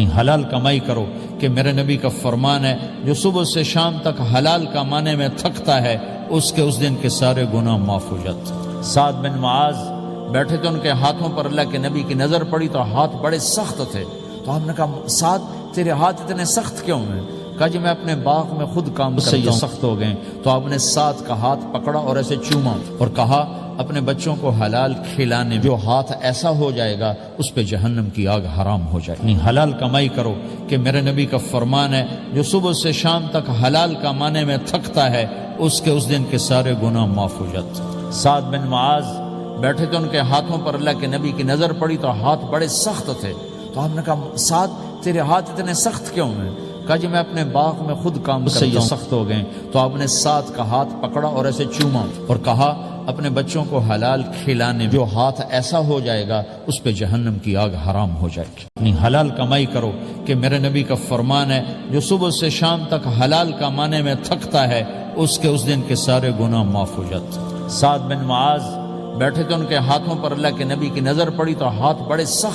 حلال کمائی کرو کہ میرے نبی کا فرمان ہے جو صبح سے شام تک حلال کمانے میں تھکتا ہے اس کے اس دن کے سارے گناہ معاف ہو جاتے۔ سعد بن معاذ بیٹھے تھے، ان کے ہاتھوں پر اللہ کے نبی کی نظر پڑی تو ہاتھ بڑے سخت تھے، تو ہم نے کہا سعد تیرے ہاتھ اتنے سخت کیوں ہیں؟ کہا جی میں اپنے باغ میں خود کام کرتا ہوں، سخت ہو گئے۔ تو آپ نے سعد کا ہاتھ پکڑا اور ایسے چوما اور کہا اپنے بچوں کو حلال کھلانے جو ہاتھ ایسا ہو جائے گا اس پہ جہنم کی آگ حرام ہو جائے گی۔ حلال کمائی کرو کہ میرے نبی کا فرمان ہے جو صبح سے شام تک حلال کمانے میں تھکتا ہے اس کے اس دن کے سارے گناہ معاف ہو جاتے۔ سعد بن معاذ بیٹھے تھے، ان کے ہاتھوں پر اللہ کے نبی کی نظر پڑی تو ہاتھ بڑے سخت تھے، تو ہم نے کہا سعد تیرے ہاتھ اتنے سخت کیوں ہیں؟ کہا جی میں اپنے باغ میں خود کام کرتا ہوں، سخت ہو گئے۔ تو آپ نے سعد کا ہاتھ پکڑا اور ایسے چوما اور کہا اپنے بچوں کو حلال کھلانے جو ہاتھ ایسا ہو جائے گا اس پہ جہنم کی آگ حرام ہو جائے گی۔ حلال کمائی کرو کہ میرے نبی کا فرمان ہے جو صبح سے شام تک حلال کمانے میں تھکتا ہے اس کے اس دن کے سارے گناہ معاف ہو جاتے۔ سعد بن معاذ بیٹھے تھے، ان کے ہاتھوں پر اللہ کے نبی کی نظر پڑی تو ہاتھ بڑے سخت